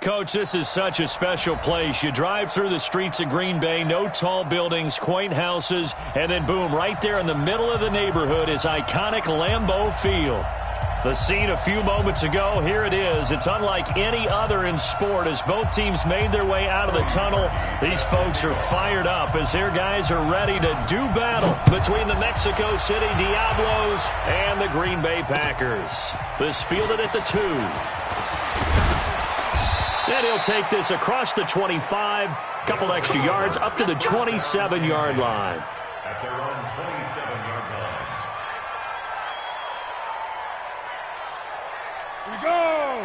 Coach, this is such a special place. You drive through the streets of Green Bay, no tall buildings, quaint houses, and then boom, right there in the middle of the neighborhood is iconic Lambeau Field. The scene a few moments ago, here it is. It's unlike any other in sport as both teams made their way out of the tunnel. These folks are fired up as their guys are ready to do battle between the Mexico City Diablos and the Green Bay Packers. This fielded at the 2. And he'll take this across the 25, couple extra yards up to the 27-yard line. At their own 27-yard line. We go!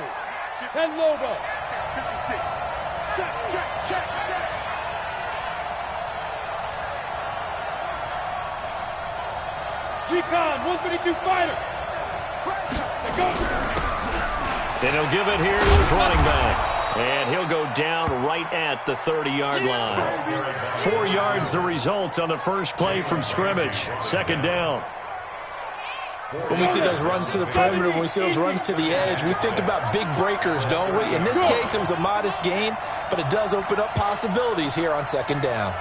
10 Lobo. 56. Check. Recon, 132 fighter. Go. And he'll give it here to his running back. And he'll go down right at the 30-yard line. 4 yards the result on the first play from scrimmage. Second down. When we see those runs to the perimeter, when we see those runs to the edge, we think about big breakers, don't we? In this case, it was a modest gain, but it does open up possibilities here on second down.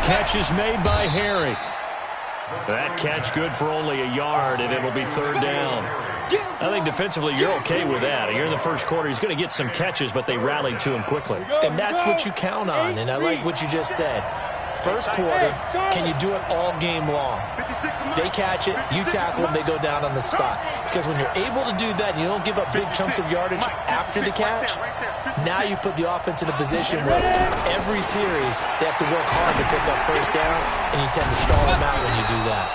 Catch is made by Harry. That catch good for only a yard, and it'll be third down. I think defensively you're okay with that. Here in the first quarter, he's going to get some catches, but they rallied to him quickly. And that's what you count on, and I like what you just said. First quarter, can you do it all game long? They catch it, you tackle them, they go down on the spot. Because when you're able to do that and you don't give up big chunks of yardage after the catch, now you put the offense in a position where every series they have to work hard to pick up first downs, and you tend to stall them out when you do that.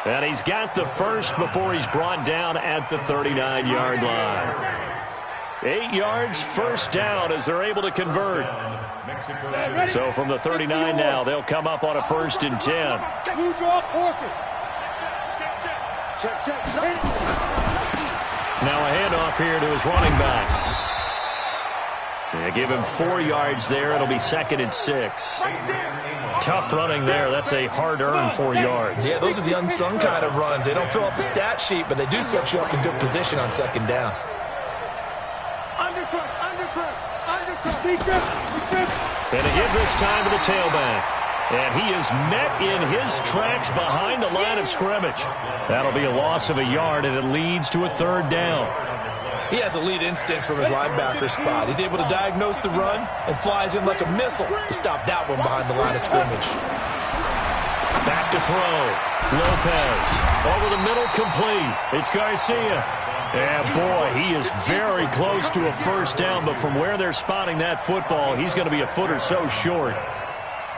And he's got the first before he's brought down at the 39-yard line. 8 yards, first down as they're able to convert. So from the 39 now, they'll come up on a 1st and 10. Now a handoff here to his running back. They give him 4 yards there. It'll be 2nd and 6. Tough running there. That's a hard-earned 4 yards. Yeah, those are the unsung kind of runs. They don't fill up the stat sheet, but they do set you up in good position on second down. And they give this time to the tailback. And he is met in his tracks behind the line of scrimmage. That'll be a loss of a yard, and it leads to a third down. He has elite instincts from his linebacker spot. He's able to diagnose the run and flies in like a missile to stop that one behind the line of scrimmage. Back to throw. Lopez over the middle, complete. It's Garcia. And boy, he is very close to a first down, but from where they're spotting that football, he's going to be a foot or so short.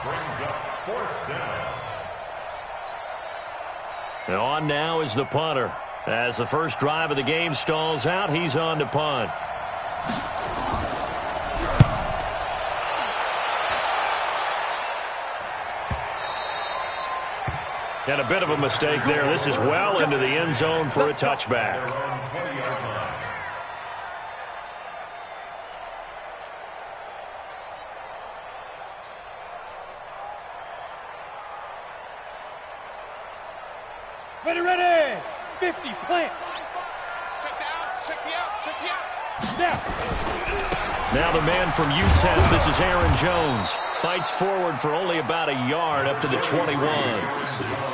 Brings up 4th down. And on now is the punter. As the first drive of the game stalls out, he's on to punt. And a bit of a mistake there. This is well into the end zone for a touchback. Ready. 50, plant. Check me out. Now the man from UTEP, this is Aaron Jones. Fights forward for only about a yard up to the 21.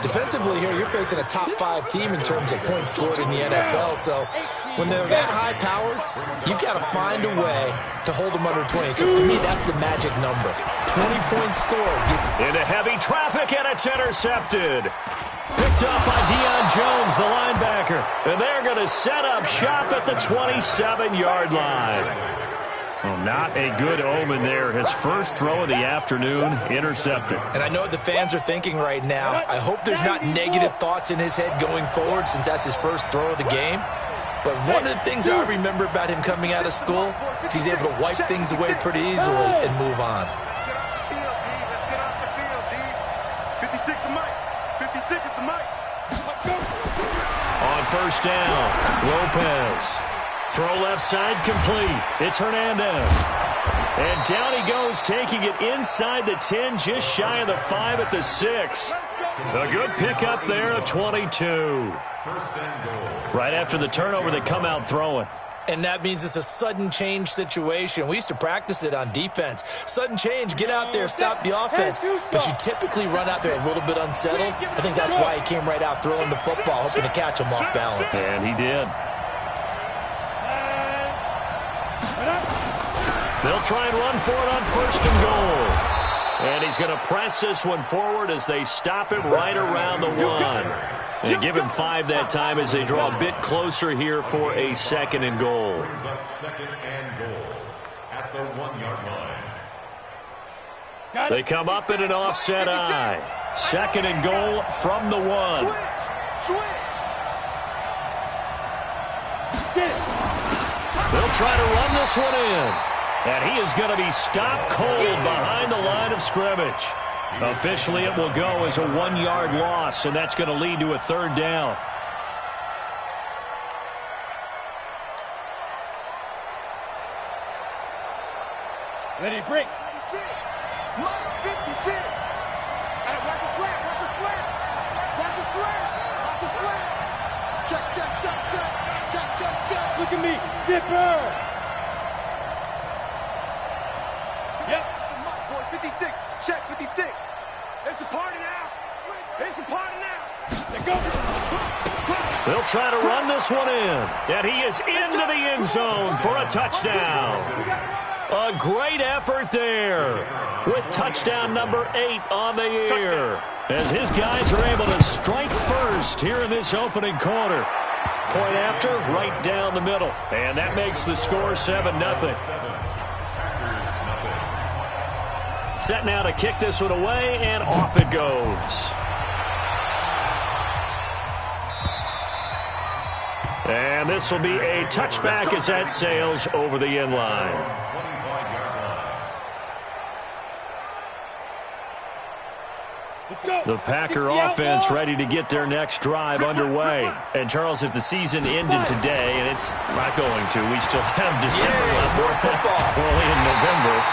Defensively here, you're facing a top 5 team in terms of points scored in the NFL. So when they're that high-powered, you've got to find a way to hold them under 20. Because to me, that's the magic number. 20 points scored. Into heavy traffic, and it's intercepted. Picked up by Deion Jones, the linebacker. And they're going to set up shop at the 27-yard line. Well, not a good omen there. His first throw of the afternoon, intercepted. And I know what the fans are thinking right now. I hope there's not negative thoughts in his head going forward since that's his first throw of the game. But one of the things I remember about him coming out of school is he's able to wipe things away pretty easily and move on. Let's get off the field, D. 56 the mic. 56 is the mic. On first down, Lopez. Throw left side, complete. It's Hernandez. And down he goes, taking it inside the 10, just shy of the 5 at the 6. A good pickup there at 22. Right after the turnover, they come out throwing. And that means it's a sudden change situation. We used to practice it on defense. Sudden change, get out there, stop the offense. But you typically run out there a little bit unsettled. I think that's why he came right out throwing the football, hoping to catch him off balance. And he did. They'll try and run for it on 1st and goal. And he's going to press this one forward as they stop it right around the 1. And give him 5 that time as they draw a bit closer here for a 2nd and goal. Brings up 2nd and goal at the 1-yard line. They come up in an offset eye. 2nd and goal from the 1. They'll try to run this one in. And he is going to be stopped cold behind the line of scrimmage. Officially, it will go as a 1-yard loss, and that's going to lead to a 3rd down. Ready, break. 56. 56. Hey, watch the slant. Watch the slant. Watch the slant. Watch the slant. Check, check, check, check. Check, check, check. Look at me. Zipper. Yep. Boy, 56. Check, 56. It's a party now. It's a party now. Let's go. They'll try to run this one in. And he is into the end zone for a touchdown. A great effort there with touchdown number 8 on the year. As his guys are able to strike first here in this opening quarter. Point after, right down the middle. And that makes the score 7-0. Set now to kick this one away, and off it goes. And this will be a touchback as that sails over the end line. The Packer offense ready to get their next drive underway. And, Charles, if the season ended today, and it's not going to, we still have December left. More football. Early in November.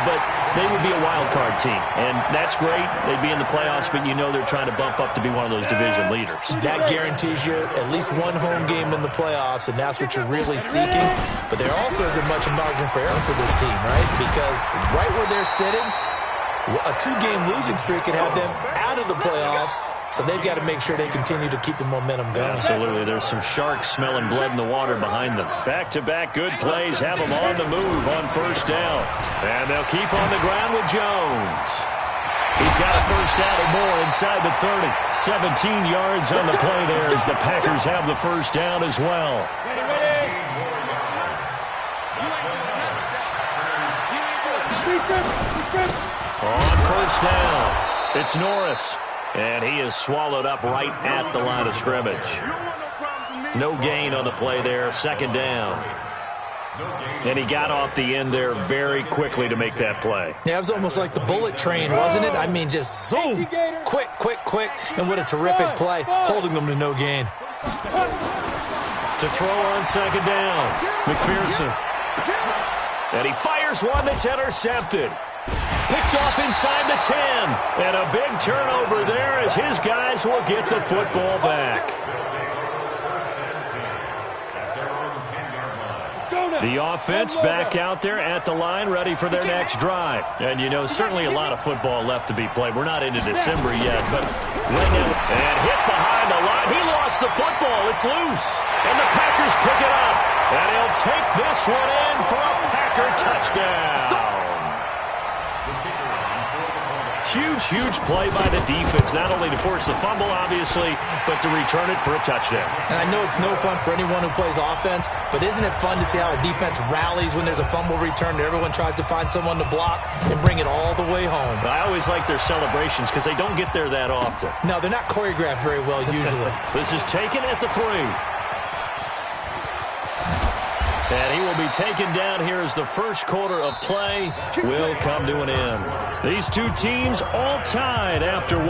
But they would be a wild card team. And that's great. They'd be in the playoffs, but you know they're trying to bump up to be one of those division leaders. That guarantees you at least one home game in the playoffs, and that's what you're really seeking. But there also isn't much margin for error for this team, right? Because right where they're sitting, a 2-game losing streak could have them out of the playoffs, so they've got to make sure they continue to keep the momentum going. Absolutely. There's some sharks smelling blood in the water behind them. Back-to-back good plays have them on the move on 1st down. And they'll keep on the ground with Jones. He's got a 1st down or more inside the 30. 17 yards on the play there as the Packers have the 1st down as well. On 1st down, it's Norris, and he is swallowed up right at the line of scrimmage. No gain on the play there, 2nd down. And he got off the end there very quickly to make that play. Yeah, it was almost like the bullet train, wasn't it? I mean, just zoom, quick, quick, quick, and what a terrific play, holding them to no gain. To throw on 2nd down, McPherson. And he fires one that's intercepted. Picked off inside the 10. And a big turnover there as his guys will get the football back. The offense back out there at the line, ready for their next drive. And, you know, certainly a lot of football left to be played. We're not into December yet, but right now, and hit behind the line. He lost the football. It's loose. And the Packers pick it up. And he'll take this one in for a Packer touchdown. Huge, huge play by the defense, not only to force the fumble, obviously, but to return it for a touchdown. And I know it's no fun for anyone who plays offense, but isn't it fun to see how a defense rallies when there's a fumble return and everyone tries to find someone to block and bring it all the way home? I always like their celebrations because they don't get there that often. No, they're not choreographed very well usually. This is taken at the 3. And he will be taken down here as the 1st quarter of play will come to an end. These two teams all tied after 1.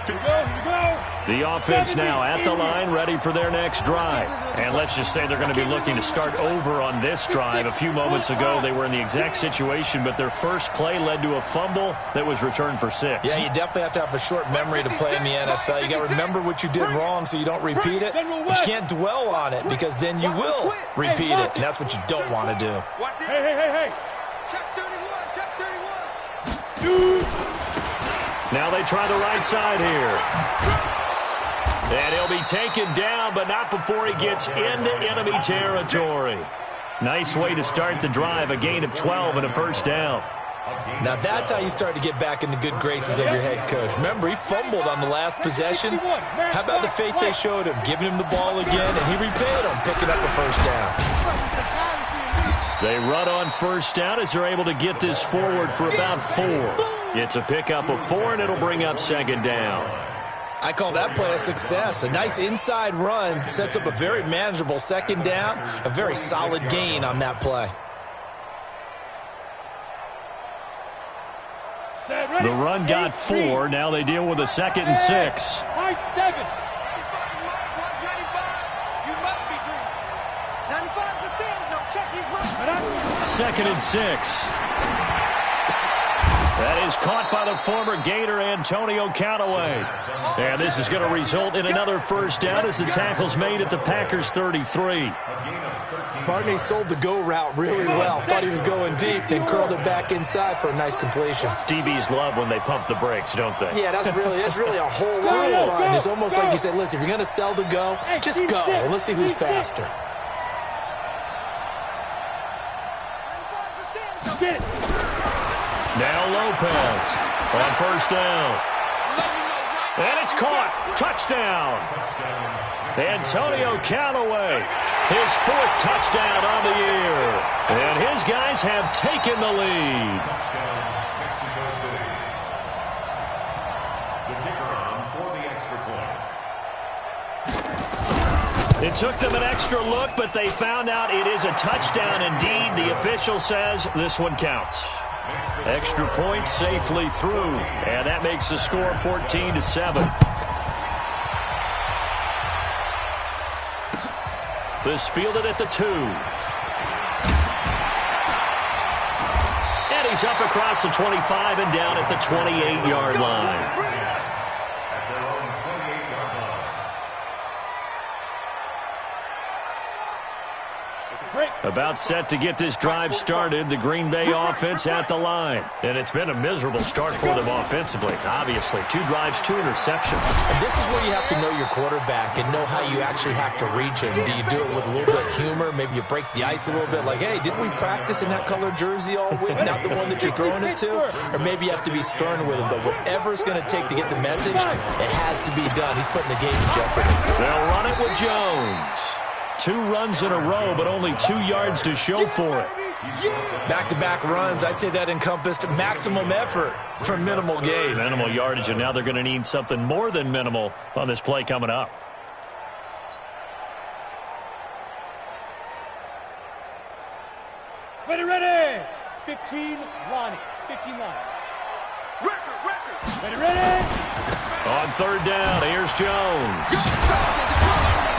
Here we go, here we go. The offense now at the line, ready for their next drive. And let's just say they're going to be looking to start over on this drive. A few moments ago, they were in the exact situation, but their first play led to a fumble that was returned for 6. Yeah, you definitely have to have a short memory to play in the NFL. You got to remember what you did wrong so you don't repeat it, but you can't dwell on it because then you will repeat it, and that's what you don't want to do. Hey. Check 31, check 31. Now they try the right side here. And he'll be taken down, but not before he gets into enemy territory. Nice way to start the drive, a gain of 12 and a first down. Now that's how you start to get back in the good graces of your head coach. Remember, he fumbled on the last possession. How about the faith they showed him, giving him the ball again, and he repaid him, picking up a first down. They run on first down as they're able to get this forward for about 4. It's a pickup of 4, and it'll bring up second down. I call that play a success. A nice inside run sets up a very manageable second down, a very solid gain on that play. The run got 4. Now they deal with a 2nd and 6. High 7. 2nd and 6. That is caught by the former Gator, Antonio Callaway. And this is going to result in another first down as the tackle's made at the Packers' 33. Barney sold the go route really well. Thought he was going deep, then curled it back inside for a nice completion. DBs love when they pump the brakes, don't they? Yeah, that's really a whole lot of fun. It's almost like you said, listen, if you're going to sell the go, just go. Let's see who's faster. Get it. Now Lopez on first down. And it's caught. Touchdown. Antonio Callaway, his 4th touchdown on the year. And his guys have taken the lead. The kicker on for the extra point. It took them an extra look, but they found out it is a touchdown indeed. The official says this one counts. Extra point safely through, and that makes the score 14-7. This fielded at the 2. And he's up across the 25 and down at the 28-yard line. About set to get this drive started, the Green Bay offense at the line. And it's been a miserable start for them offensively, obviously. 2 drives, 2 interceptions. And this is where you have to know your quarterback and know how you actually have to reach him. Do you do it with a little bit of humor? Maybe you break the ice a little bit, like, hey, didn't we practice in that colored jersey all week, not the one that you're throwing it to? Or maybe you have to be stern with him. But whatever it's going to take to get the message, it has to be done. He's putting the game in jeopardy. They'll run it with Jones. 2 runs in a row, but only 2 yards to show for it. Back-to-back runs, I'd say that encompassed maximum effort for minimal gain. Minimal yardage, and now they're going to need something more than minimal on this play coming up. Ready. 15, Lonnie. 15 line. Record. Ready. On third down, here's Jones.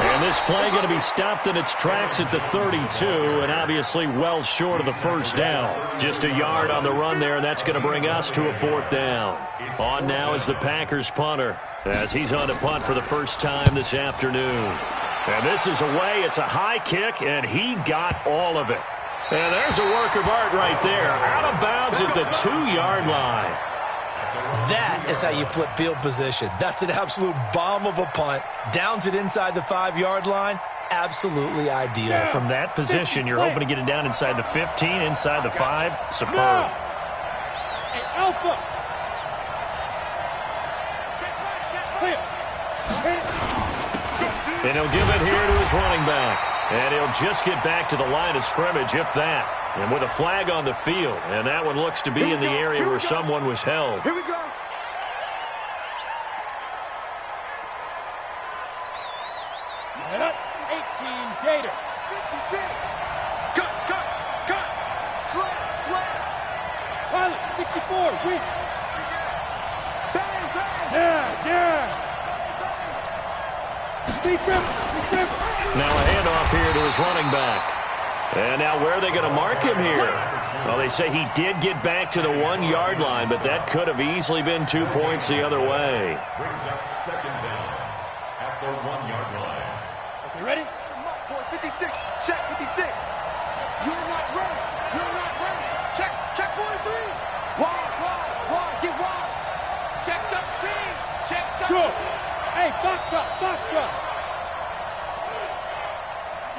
And this play going to be stopped in its tracks at the 32, and obviously well short of the first down. Just a yard on the run there, and that's going to bring us to a 4th down. On now is the Packers punter, as he's on to punt for the first time this afternoon. And this is away. It's a high kick, and he got all of it. And there's a work of art right there. Out of bounds at the 2-yard line. That is how you flip field position. That's an absolute bomb of a punt. Downs it inside the 5-yard line. Absolutely ideal. From that position, you're hoping to get it down inside the 15, inside the 5. Superb. Hey, Alpha. And he'll give it here to his running back. And he'll just get back to the line of scrimmage, if that. And with a flag on the field. And that one looks to be in the area where someone was held. Here we go. Get up. 18, Gator. 56. Cut. Slap. Pilot, 64, reach. Bang. Yeah. Now a handoff here to his running back. And now where are they going to mark him here? Well, they say he did get back to the 1-yard line, but that could have easily been 2 points the other way. Brings up second down at the 1-yard line. Okay, ready? 56. Check 56. You're not ready. You're not ready. Check 43. Wide. Get wide. Check 13. Check 13. Go. Hey, Foxtrot.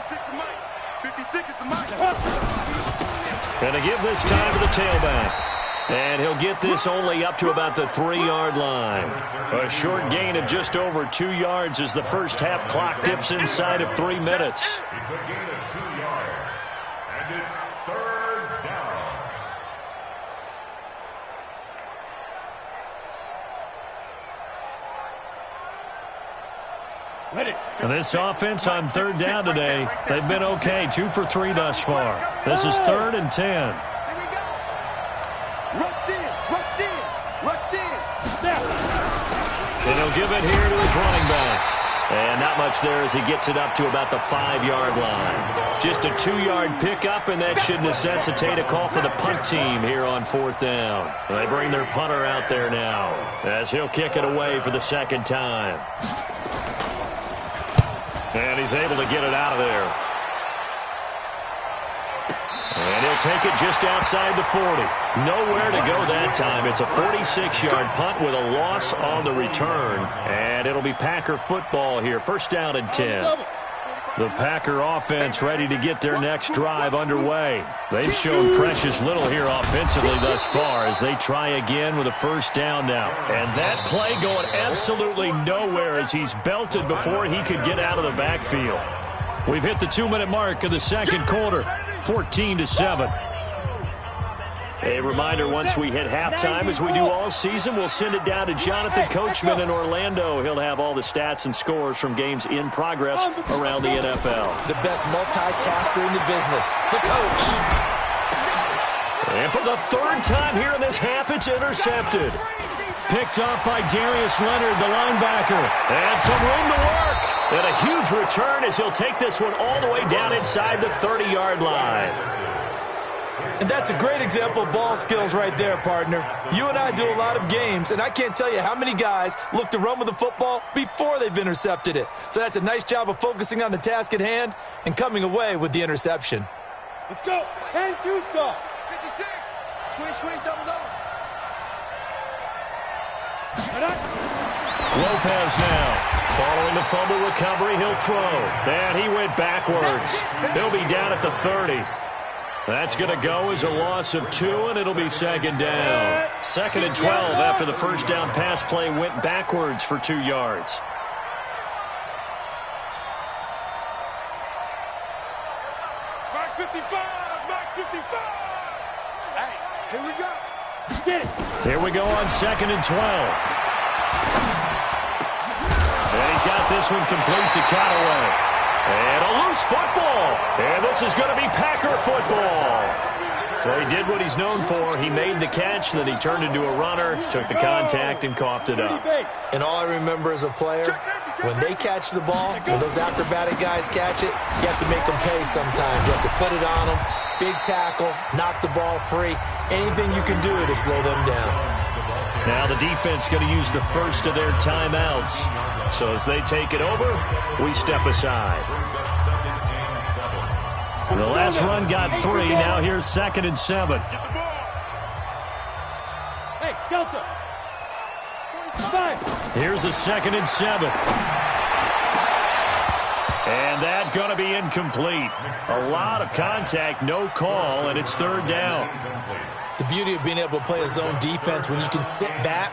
56 is Mike. 56 is the Mike. Going to give this time to the tailback. And he'll get this only up to about the 3-yard line. A short gain of just over 2 yards as the first half clock dips inside of 3 minutes. It's a gain of 2 yards. And it's third down. Ready. And this offense on third down today, they've been okay. 2 for 3 thus far. This is 3rd and 10. Here we go. Rush in. And he'll give it here to his running back. And not much there as he gets it up to about the 5-yard line. Just a 2-yard pickup, and that should necessitate a call for the punt team here on 4th down. They bring their punter out there now as he'll kick it away for the second time. And he's able to get it out of there. And he'll take it just outside the 40. Nowhere to go that time. It's a 46-yard punt with a loss on the return. And it'll be Packer football here. 1st down and 10. The Packer offense ready to get their next drive underway. They've shown precious little here offensively thus far as they try again with a 1st down now. And that play going absolutely nowhere as he's belted before he could get out of the backfield. We've hit the 2-minute mark of the second quarter. 14-7. A reminder, once we hit halftime, as we do all season, we'll send it down to Jonathan Coachman in Orlando. He'll have all the stats and scores from games in progress around the NFL. The best multitasker in the business, the coach. And for the 3rd time here in this half, it's intercepted. Picked off by Darius Leonard, the linebacker. And some room to work. And a huge return as he'll take this one all the way down inside the 30-yard line. And that's a great example of ball skills right there, partner. You and I do a lot of games, and I can't tell you how many guys look to run with the football before they've intercepted it. So that's a nice job of focusing on the task at hand and coming away with the interception. Let's go. 10-2 stop. 56. Squeeze, double. Lopez now. Following the fumble recovery, he'll throw. And he went backwards. He'll be down at the 30. That's going to go as a loss of 2, and it'll be 2nd down. 2nd and 12 after the 1st down pass play went backwards for 2 yards. Mark 55. Hey, here we go. Get it. Here we go on 2nd and 12. And he's got this one complete to Callaway. And a loose football. And this is going to be Packer football. So he did what he's known for. He made the catch, then he turned into a runner, took the contact, and coughed it up. And all I remember as a player, when they catch the ball, when those acrobatic guys catch it, you have to make them pay sometimes. You have to put it on them, big tackle, knock the ball free, anything you can do to slow them down. Now the defense going to use the first of their timeouts. So as they take it over, we step aside. The last run got 3. Now here's 2nd and 7. Hey, Delta. 5. Here's a 2nd and 7. And that going to be incomplete. A lot of contact, no call, and it's 3rd down. The beauty of being able to play a zone defense when you can sit back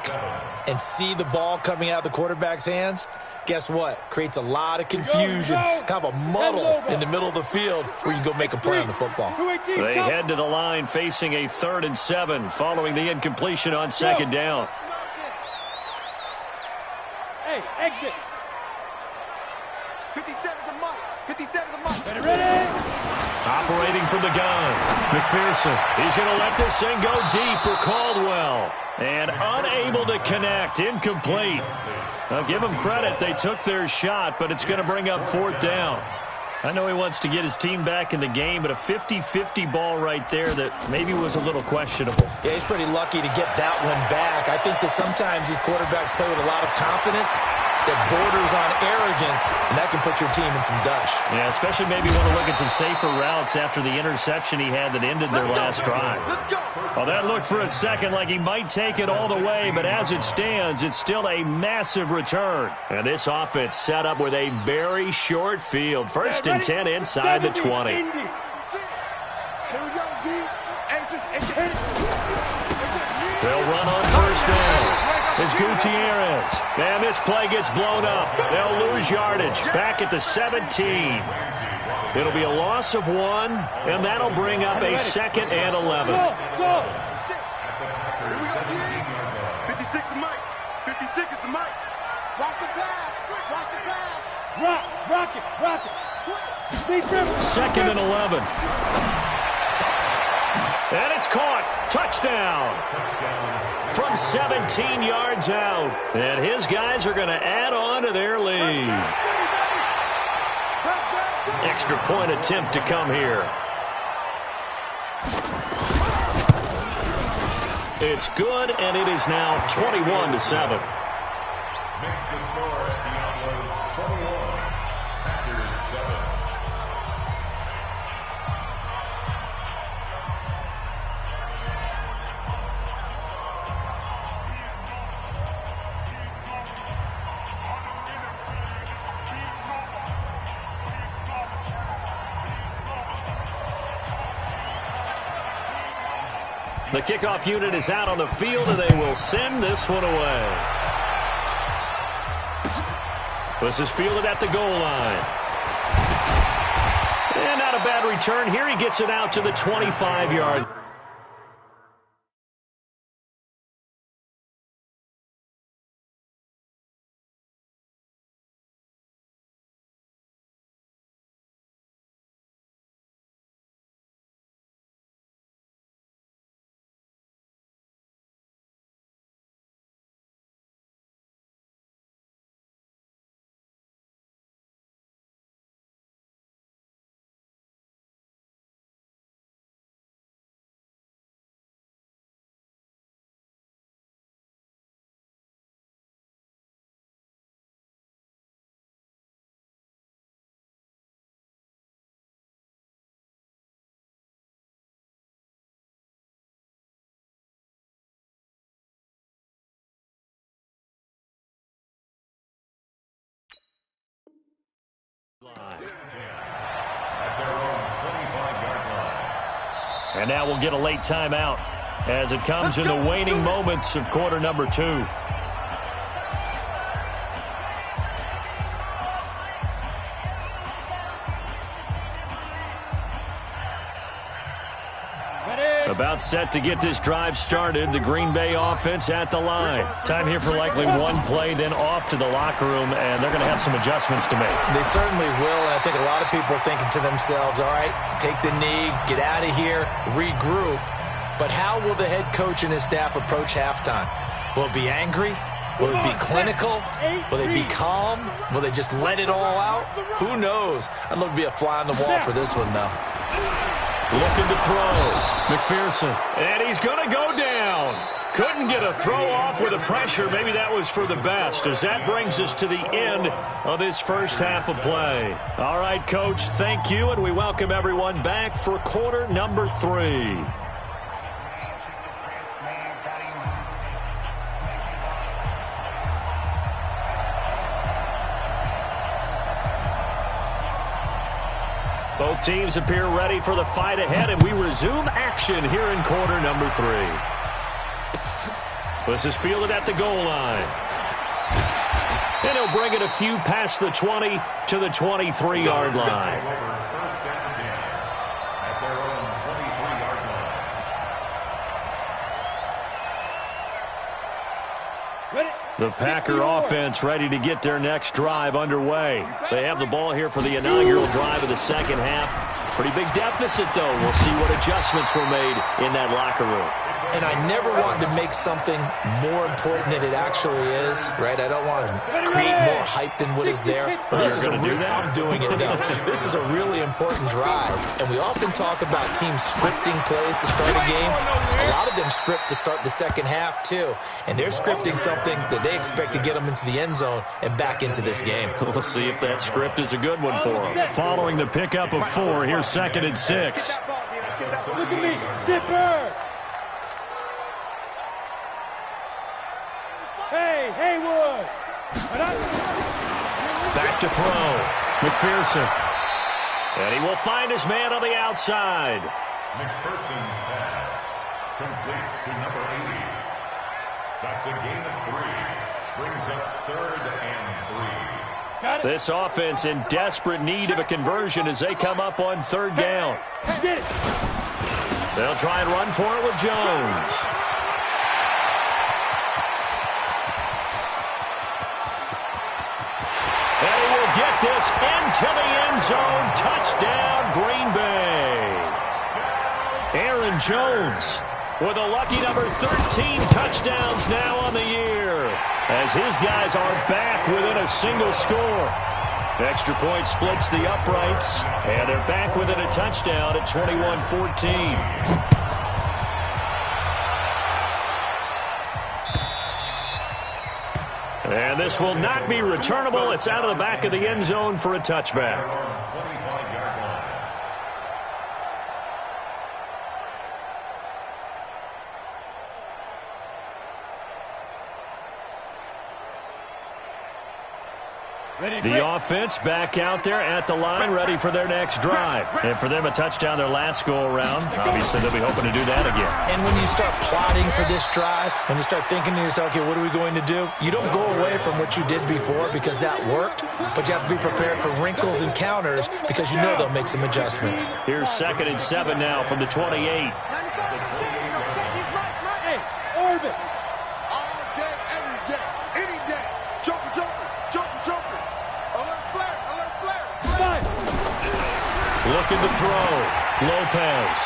and see the ball coming out of the quarterback's hands, guess what? Creates a lot of confusion, kind of a muddle in the middle of the field where you can go make a play on the football. They head to the line facing a 3rd and 7 following the incompletion on 2nd down. Hey, exit. 57's the mic. 57's the mic. Ready? Operating from the gun, McPherson. He's going to let this thing go deep for Caldwell. And unable to connect, incomplete. I'll give them credit. They took their shot, but it's going to bring up 4th down. I know he wants to get his team back in the game, but a 50-50 ball right there that maybe was a little questionable. Yeah, he's pretty lucky to get that one back. I think that sometimes these quarterbacks play with a lot of confidence that borders on arrogance, and that can put your team in some dust. Yeah, especially maybe want to look at some safer routes after the interception he had that ended their last drive. Well, that looked for a second like he might take it all the way, but as it stands, it's still a massive return. And this offense set up with a very short field. 1st and 10 inside the 20. Here we go, D. They'll run on 1st down. It's Gutierrez. And this play gets blown up. They'll lose yardage. Back at the 17. It'll be a loss of 1, and that'll bring up a 2nd and 11. Go. 56 the mic. 56 is the mic. Watch the pass. Watch the pass. Rock it. 2nd and 11. And it's caught. Touchdown. From 17 yards out. And his guys are going to add on to their lead. Extra point attempt to come here. It's good, and it is now 21-7. Makes the score Diablos 21, Packers 7. The kickoff unit is out on the field, and they will send this one away. This is fielded at the goal line. And not a bad return. Here he gets it out to the 25-yard. And now we'll get a late timeout as it comes in the waning moments of quarter number 2. About set to get this drive started. The Green Bay offense at the line. Time here for likely one play, then off to the locker room, and they're going to have some adjustments to make. They certainly will, and I think a lot of people are thinking to themselves, all right, take the knee, get out of here, regroup. But how will the head coach and his staff approach halftime? Will it be angry? Will it be clinical? Will they be calm? Will they just let it all out? Who knows? I'd love to be a fly on the wall for this one, though. Looking to throw. McPherson. And he's going to go down. Couldn't get a throw off with the pressure. Maybe that was for the best, as that brings us to the end of this first half of play. All right, Coach, thank you, and we welcome everyone back for quarter number 3. Both teams appear ready for the fight ahead, and we resume action here in quarter number 3. This is fielded at the goal line. And he'll bring it a few past the 20 to the 23-yard line. First down 10 at their own 23-yard line. The Packer offense ready to get their next drive underway. They have the ball here for the inaugural drive of the second half. Pretty big deficit, though. We'll see what adjustments were made in that locker room. And I never want to make something more important than it actually is, right? I don't want to create more hype than what is there. But this is I'm doing it, though. This is a really important drive. And we often talk about teams scripting plays to start a game. A lot of them script to start the second half, too. And they're scripting something that they expect to get them into the end zone and back into this game. We'll see if that script is a good one for them. Following the pickup of 4, here's 2nd and 6. Look at me, zipper! Hey, Haywood! Back to throw. McPherson. And he will find his man on the outside. McPherson's pass complete to number 80. That's a gain of 3. Brings up 3rd and 3. This offense in desperate need of a conversion as they come up on 3rd down. They'll try and run for it with Jones. And he will get this into the end zone. Touchdown, Green Bay. Aaron Jones with a lucky number 13 touchdowns now on the year, as his guys are back within a single score. Extra point splits the uprights, and they're back within a touchdown at 21-14. And this will not be returnable. It's out of the back of the end zone for a touchback. The offense back out there at the line, ready for their next drive. And for them, a touchdown their last go-around. Obviously, they'll be hoping to do that again. And when you start plotting for this drive, when you start thinking to yourself, okay, what are we going to do? You don't go away from what you did before because that worked, but you have to be prepared for wrinkles and counters because you know they'll make some adjustments. Here's 2nd and 7 now from the 28. Hey, Orbit! All day, every day, any day. Jumper, jumper, jumper, jumper. Alert flare, alert flare. Five. Looking to throw. Lopez.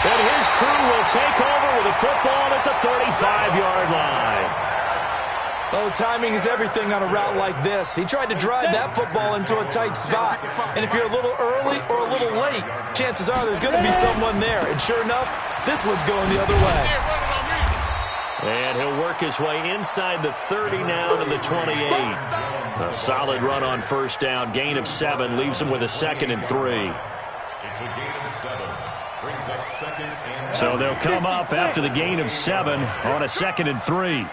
And his crew will take over with a football at the 35-yard line. Oh, timing is everything on a route like this. He tried to drive that football into a tight spot. And if you're a little early or a little late, chances are there's going to be someone there. And sure enough, this one's going the other way. And he'll work his way inside the 30 now to the 28. A solid run on 1st down. Gain of 7 leaves him with a 2nd and 3. It's a gain of 7. Brings up 2nd and 3. So they'll come up after the gain of 7 on a 2nd and 3.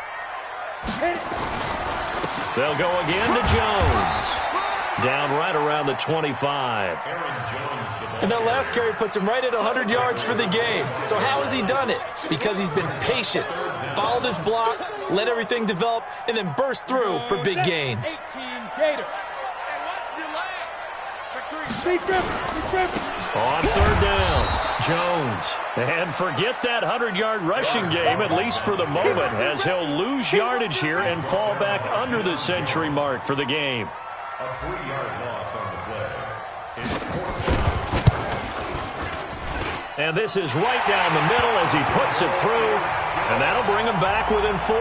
They'll go again to Jones. Down right around the 25. And that last carry puts him right at 100 yards for the game. So how has he done it? Because he's been patient, followed his blocks, let everything develop, and then burst through for big gains. 18 Gator. On 3rd down, Jones. And forget that 100-yard rushing game, at least for the moment, as he'll lose yardage here and fall back under the century mark for the game. A 3-yard loss on the play. It's 4th down. And this is right down the middle as he puts it through, and that'll bring him back within 4.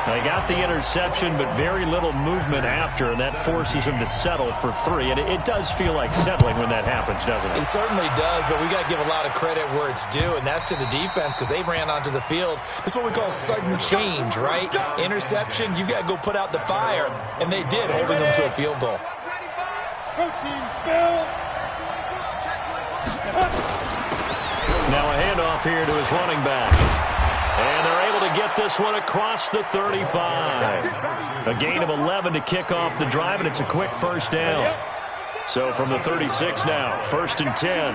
They got the interception, but very little movement after, and that forces him to settle for 3. And it does feel like settling when that happens, doesn't it? It certainly does, but we got to give a lot of credit where it's due, and that's to the defense because they ran onto the field. This is what we call sudden change, right? Interception, you got to go put out the fire, and they did, holding them to a field goal. Protein spill. Now a handoff here to his running back. And they're able to get this one across the 35. A gain of 11 to kick off the drive, and it's a quick 1st down. So from the 36 now, 1st and 10.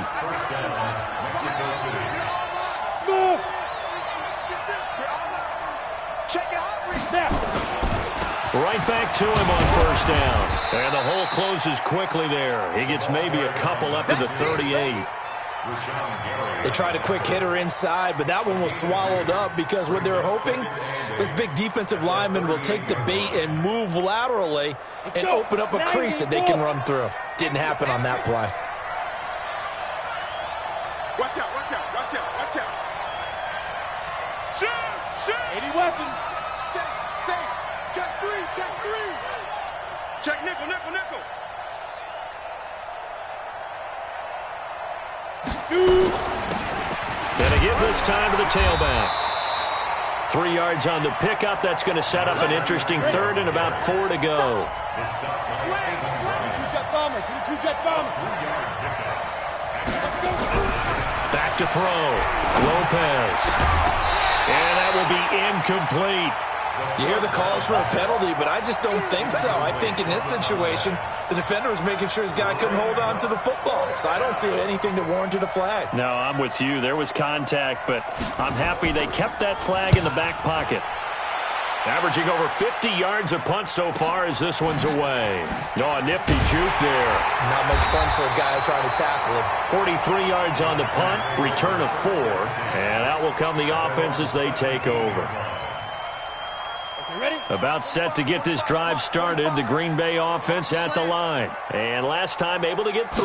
Right back to him on 1st down. And the hole closes quickly there. He gets maybe a couple up to the 38. They tried a quick hitter inside, but that one was swallowed up because what they're hoping, this big defensive lineman will take the bait and move laterally and open up a crease that they can run through. Didn't happen on that play. Watch out, watch out, watch out, watch out. Shoot, shoot. 80 weapon. Safe. Check three, check three. Check nickel, nickel, nickel. Shoot. Gonna give this time to the tailback. 3 yards on the pickup. That's going to set up an interesting third and about 4 to go. Two-jet bomber. Two-jet bomber. Back to throw. Lopez. And that will be incomplete. You hear the calls for a penalty, but I just don't think so. I think in this situation, the defender was making sure his guy couldn't hold on to the football. So I don't see anything that warranted a flag. No, I'm with you. There was contact, but I'm happy they kept that flag in the back pocket. Averaging over 50 yards a punt so far as this one's away. No, a nifty juke there. Not much fun for a guy trying to tackle him. 43 yards on the punt, return of 4, and out will come the offense as they take over. Ready? About set to get this drive started, the Green Bay offense at the line. And last time able to get 3.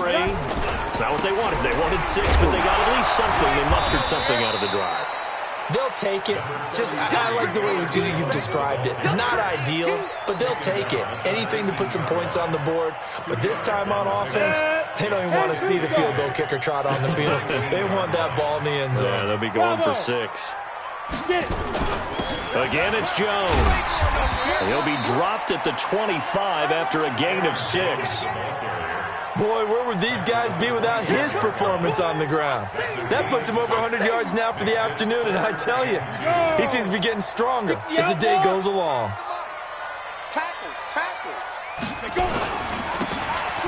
It's not what they wanted. They wanted 6, but they got at least something. They mustered something out of the drive. They'll take it. Just, I like the way you've described it. Not ideal, but they'll take it. Anything to put some points on the board. But this time on offense, they don't even want to see the field goal kicker trot on the field. They want that ball in the end zone. Yeah, they'll be going for 6. Again, it's Jones. He'll be dropped at the 25 after a gain of 6. Boy, where would these guys be without his performance on the ground? That puts him over 100 yards now for the afternoon, and I tell you, he seems to be getting stronger as the day goes along. Tackles, tackles.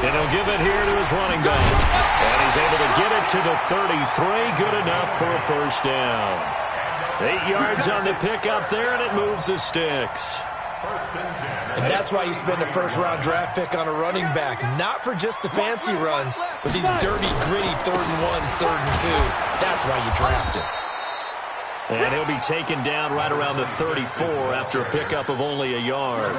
And he'll give it here to his running back. And he's able to get it to the 33. Good enough for a first down. 8 yards on the pickup there, and it moves the sticks. And that's why you spend a first-round draft pick on a running back. Not for just the fancy runs, but these dirty, gritty 3rd and 1s, 3rd and 2s. That's why you draft him. And he'll be taken down right around the 34 after a pickup of only a yard.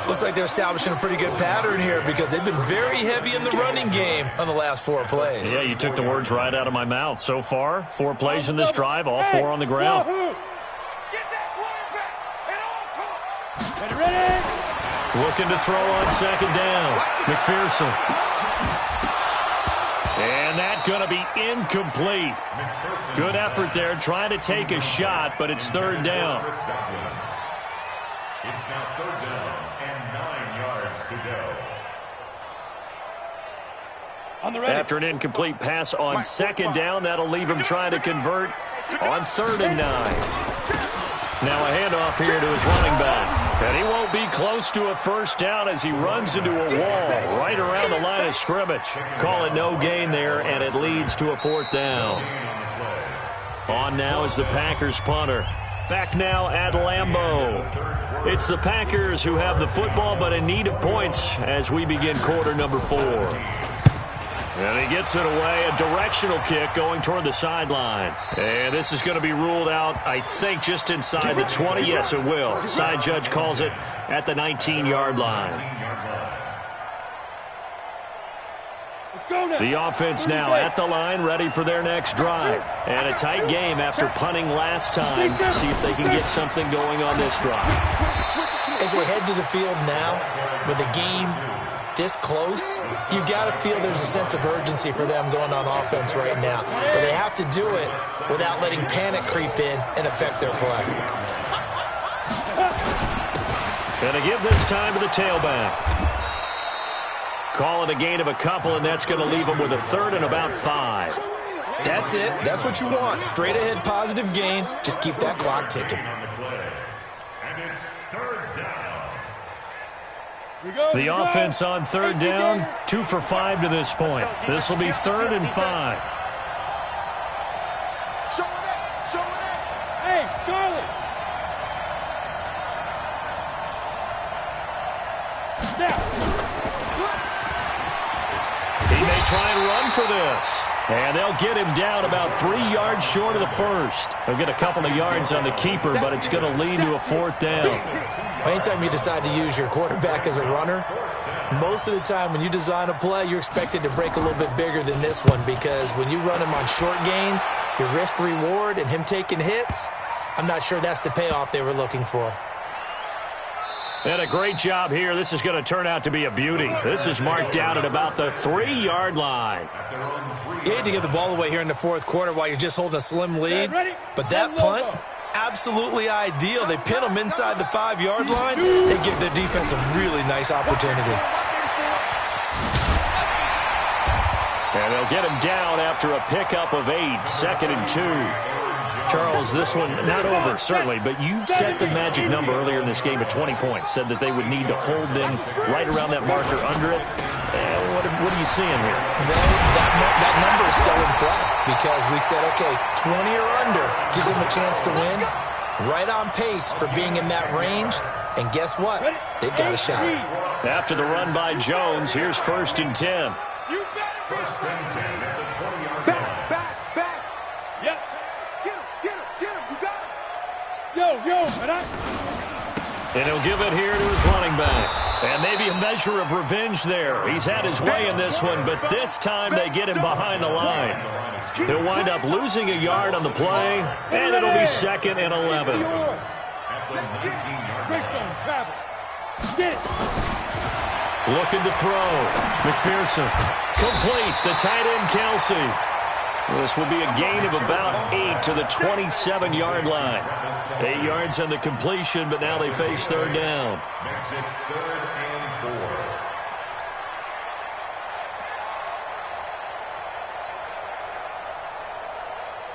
Looks like they're establishing a pretty good pattern here because they've been very heavy in the running game on the last 4 plays. Yeah, you took the words right out of my mouth. So far, 4 plays in this drive, all 4 on the ground. Ready? Looking to throw on 2nd down. McPherson. And that's going to be incomplete. Good effort there, trying to take a shot, but it's 3rd down. It's now 3rd down and 9 yards to go. On the ready. After an incomplete pass on 2nd down, that'll leave him trying to convert on 3rd and 9. Now a handoff here to his running back. And he won't be close to a first down as he runs into a wall right around the line of scrimmage. Call it no gain there, and it leads to a 4th down. On now is the Packers punter. Back now at Lambeau. It's the Packers who have the football, but in need of points as we begin quarter number 4. And he gets it away, a directional kick going toward the sideline. And this is going to be ruled out, I think, just inside the 20. Yes, it will. Side judge calls it at the 19-yard line. The offense now at the line, ready for their next drive. And a tight game after punting last time. See if they can get something going on this drive. As they head to the field now, with the game this close, you've got to feel there's a sense of urgency for them going on offense right now. But they have to do it without letting panic creep in and affect their play. And to give this time to the tailback. Call it a gain of a couple, and that's going to leave them with a 3rd and about 5. That's it. That's what you want. Straight ahead positive gain. Just keep that clock ticking. And it's 3rd down. The offense on 3rd down, 2 for 5 to this point. This will be 3rd and 5. Show it up, show it up. Hey, Charlie. Now. He may try and run for this. And they'll get him down about 3 yards short of the first. They'll get a couple of yards on the keeper, but it's going to lead to a 4th down. Anytime you decide to use your quarterback as a runner, most of the time when you design a play, you're expected to break a little bit bigger than this one, because when you run him on short gains, your risk-reward and him taking hits, I'm not sure that's the payoff they were looking for. And a great job here. This is going to turn out to be a beauty. This is marked down at about the 3-yard line. You hate to give the ball away here in the 4th quarter while you're just holding a slim lead, but that punt, absolutely ideal. They pin them inside the 5-yard line. They give their defense a really nice opportunity. And they'll get him down after a pickup of 8, 2nd and 2. Charles, this one not over, certainly, but you set the magic number earlier in this game at 20 points, said that they would need to hold them right around that marker under it. What are you seeing here? That number is still in play, because we said, okay, 20 or under gives them a chance to win. Right on pace for being in that range, and guess what? They've got a shot. After the run by Jones, here's 1st and 10. First and 10 at the 20-yard line. Back. Yep. Get him. You got him. And he'll give it here to his running back. And maybe a measure of revenge there. He's had his way in this one, but this time they get him behind the line. He'll wind up losing a yard on the play, and it'll be 2nd and 11. At the 19-yard Greystone travel. Get it. Looking to throw. McPherson. Complete. The tight end, Kelsey. This will be a gain of about 8 to the 27-yard line. 8 yards on the completion, but now they face 3rd down. Makes it 3rd and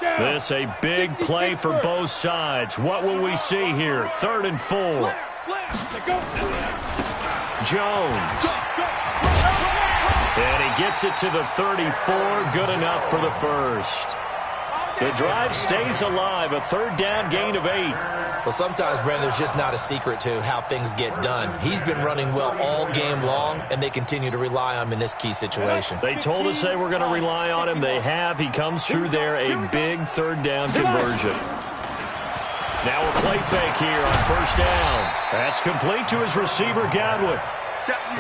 4. This a big play for both sides. What will we see here? 3rd and 4. Jones. And he gets it to the 34. Good enough for the first. The drive stays alive. A 3rd down gain of 8. Well, sometimes, Brandon, there's just not a secret to how things get done. He's been running well all game long, and they continue to rely on him in this key situation. They told us they were going to rely on him. They have. He comes through there. A big 3rd down conversion. Now a play fake here on 1st down. That's complete to his receiver, Godwin.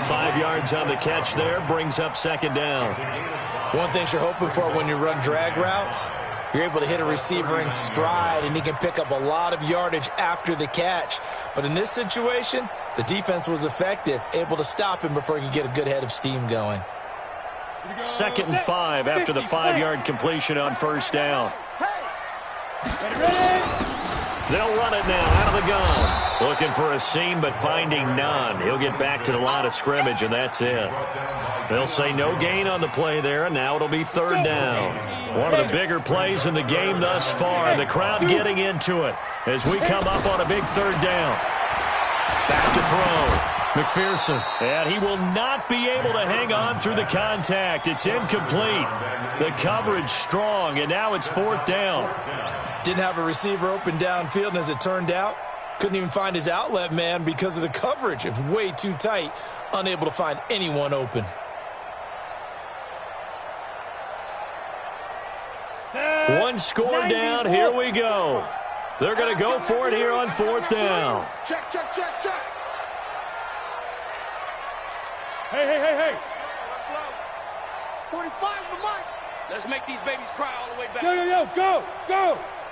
5 yards on the catch there, brings up 2nd down. One thing you're hoping for when you run drag routes, you're able to hit a receiver in stride, and he can pick up a lot of yardage after the catch. But in this situation, the defense was effective, able to stop him before he could get a good head of steam going. 2nd and 5 after the 5-yard completion on 1st down. They'll run it now out of the gun. Looking for a seam, but finding none. He'll get back to the line of scrimmage, and that's it. They'll say no gain on the play there, and now it'll be 3rd down. One of the bigger plays in the game thus far. The crowd getting into it as we come up on a big 3rd down. Back to throw. McPherson. And he will not be able to hang on through the contact. It's incomplete. The coverage strong, and now it's 4th down. Didn't have a receiver open downfield, and as it turned out, couldn't even find his outlet man because of the coverage. It's way too tight, unable to find anyone open. One score down, here we go. They're going to go for it here on 4th down. Check. Hey. 45's the mic. Let's make these babies cry all the way back. Yo, go.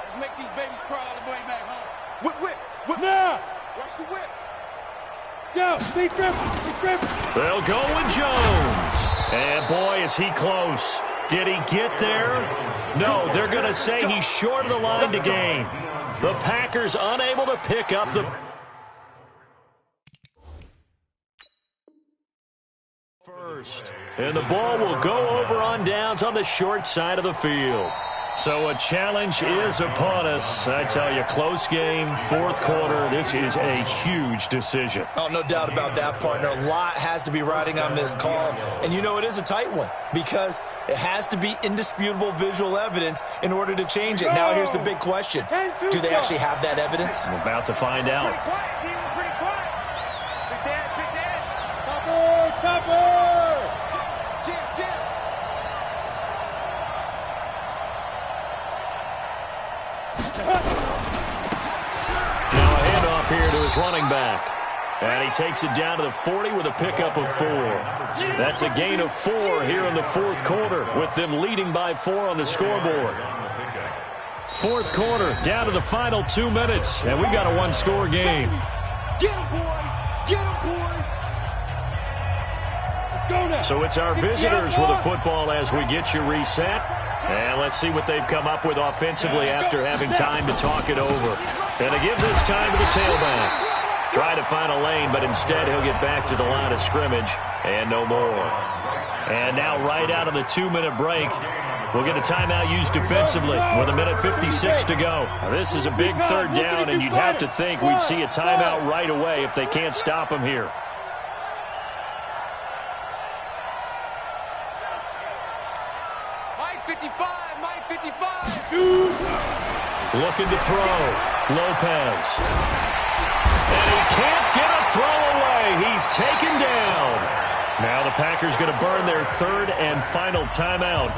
Let's make these babies cry all the way back home. Whip. Now. Watch the whip. Go. Be crippled. They'll go with Jones. And boy, is he close. Did he get there? No, they're going to say he's short of the line to gain. The Packers unable to pick up the first. And the ball will go over on downs on the short side of the field. So a challenge is upon us. I tell you, close game, 4th quarter. This is a huge decision. Oh, no doubt about that, partner. A lot has to be riding on this call. And you know it is a tight one because it has to be indisputable visual evidence in order to change it. Now here's the big question. Do they actually have that evidence? We're about to find out. Pretty quiet. Big dance. Topper. Jim. Now a handoff here to his running back. And he takes it down to the 40 with a pickup of 4. That's a gain of 4 here in the fourth quarter, with them leading by 4 on the scoreboard. Fourth quarter, down to the final 2 minutes, and we've got a one-score game. Get him, boy! Get him, boy! Let's go now. So it's our visitors with the football as we get you reset. And let's see what they've come up with offensively after having time to talk it over. And to give this time to the tailback. Try to find a lane, but instead he'll get back to the line of scrimmage and no more. And now right out of the 2-minute break, we'll get a timeout used defensively with 1:56 to go. Now, this is a big third down, and you'd have to think we'd see a timeout right away if they can't stop him here. My 55, my 55. Looking to throw. Lopez. And he can't get a throw away. He's taken down. Now the Packers going to burn their third and final timeout,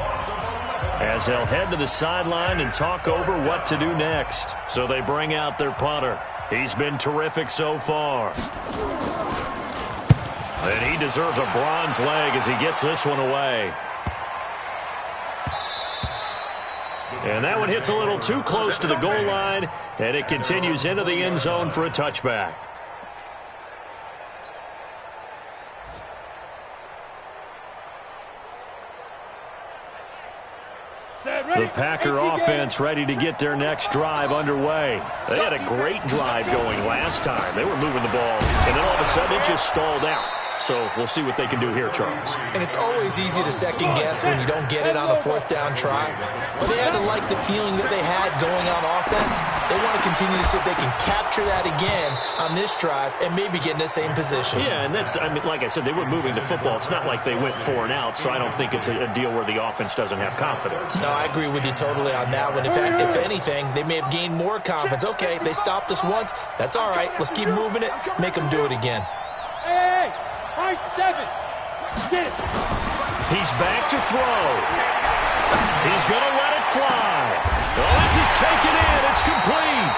as they'll head to the sideline and talk over what to do next. So they bring out their punter. He's been terrific so far. And he deserves a bronze leg as he gets this one away. And that one hits a little too close to the goal line, and it continues into the end zone for a touchback. The Packer offense ready to get their next drive underway. They had a great drive going last time. They were moving the ball, and then all of a sudden it just stalled out. So we'll see what they can do here, Charles. And it's always easy to second guess when you don't get it on a fourth down try. But they had to like the feeling that they had going on offense. They want to continue to see if they can capture that again on this drive and maybe get in the same position. Yeah, and that's, I mean, like I said, they were moving the football. It's not like they went 4 and out, so I don't think it's a deal where the offense doesn't have confidence. No, I agree with you totally on that one. In fact, if anything, they may have gained more confidence. Okay, they stopped us once. That's all right. Let's keep moving it. Make them do it again. Hey, high 7. Get it. He's back to throw. He's going to let it fly. Oh, this is taken in. It's complete.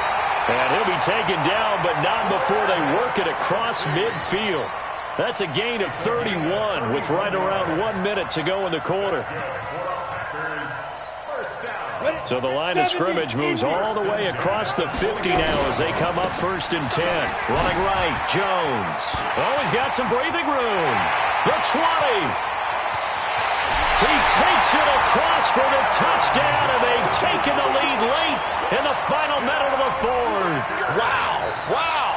And he'll be taken down, but not before they work it across midfield. That's a gain of 31 with right around 1 minute to go in the quarter. So the line of scrimmage moves all the way across the 50 now as they come up 1st and 10. Running right, Jones. Oh, he's got some breathing room. The 20. He takes it across for the touchdown, and they've taken the lead late in the final minute of the fourth. Wow. Wow.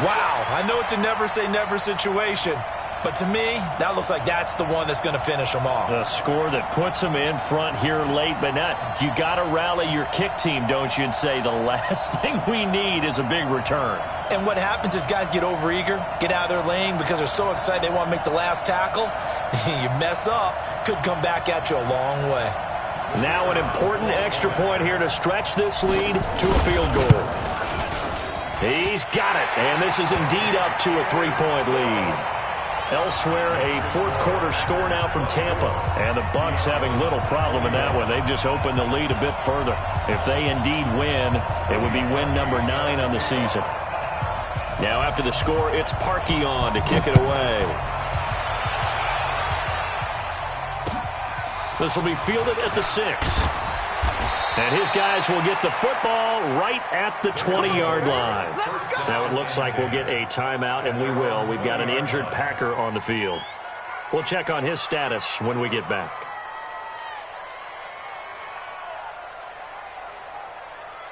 Wow. I know it's a never-say-never situation, but to me, that looks like that's the one that's going to finish them off. The score that puts them in front here late, but not. You got to rally your kick team, don't you, and say the last thing we need is a big return. And what happens is guys get overeager, get out of their lane because they're so excited they want to make the last tackle. You mess up, could come back at you a long way. Now an important extra point here to stretch this lead to a field goal. He's got it, and this is indeed up to a 3-point lead. Elsewhere, a fourth quarter score now from Tampa. And the Bucs having little problem in that one. They've just opened the lead a bit further. If they indeed win, it would be win number 9 on the season. Now after the score, it's Parkey on to kick it away. This will be fielded at the 6. And his guys will get the football right at the 20-yard line. Now it looks like we'll get a timeout, and we will. We've got an injured Packer on the field. We'll check on his status when we get back.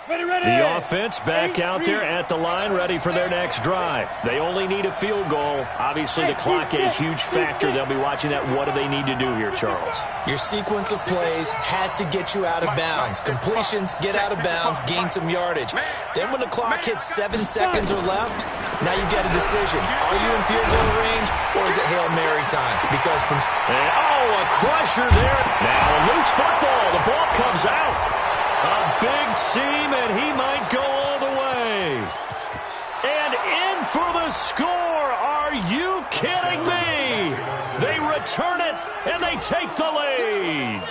The offense back out there at the line, ready for their next drive. They only need a field goal. Obviously, the clock a huge factor. They'll be watching that. What do they need to do here, Charles? Your sequence of plays has to get you out of bounds. Completions, get out of bounds, gain some yardage. Then when the clock hits 7 seconds or left, now you get a decision. Are you in field goal range, or is it Hail Mary time? Because from... a crusher there. Now a loose football. The ball comes out. A big seam, and he might go all the way. And in for the score. Are you kidding me? They return it, and they take the lead.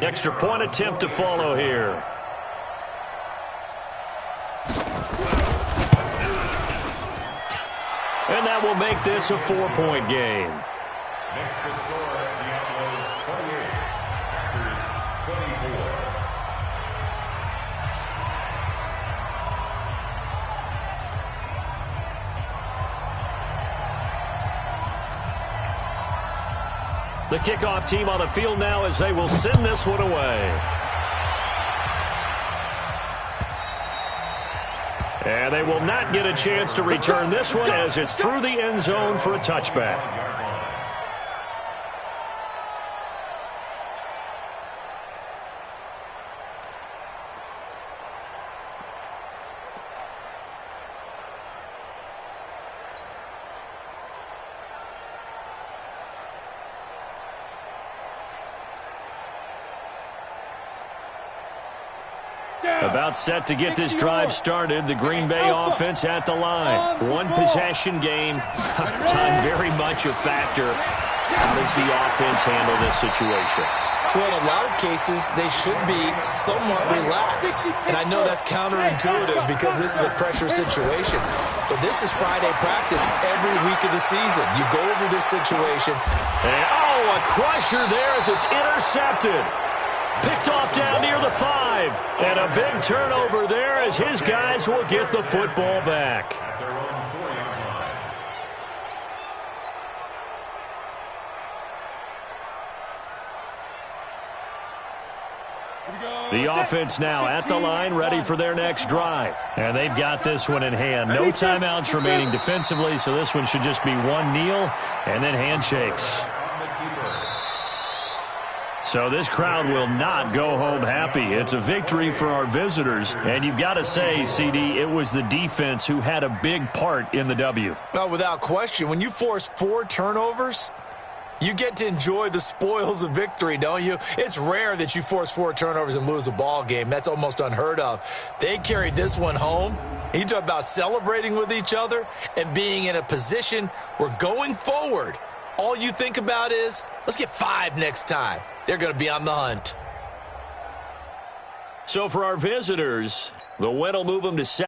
Extra point attempt to follow here. And that will make this a 4-point game. Next to score, Diablos 28, Packers 24. The kickoff team on the field now as they will send this one away. And they will not get a chance to return this one as it's through the end zone for a touchback. About set to get this drive started. The Green Bay offense at the line. One possession game. Time very much a factor. How does the offense handle this situation? Well, in a lot of cases, they should be somewhat relaxed. And I know that's counterintuitive because this is a pressure situation. But this is Friday practice every week of the season. You go over this situation. And, a crusher there as it's intercepted. Picked off down near the 5. And a big turnover there as his guys will get the football back. At their own 40-yard line. The offense now at the line, ready for their next drive. And they've got this one in hand. No timeouts remaining defensively, so this one should just be one kneel and then handshakes. So this crowd will not go home happy. It's a victory for our visitors. And you've got to say, CD, it was the defense who had a big part in the W. Well, without question, when you force 4 turnovers, you get to enjoy the spoils of victory, don't you? It's rare that you force 4 turnovers and lose a ball game. That's almost unheard of. They carried this one home. You talk about celebrating with each other and being in a position where going forward, all you think about is, let's get 5 next time. They're going to be on the hunt. So for our visitors, the win will move them to 7.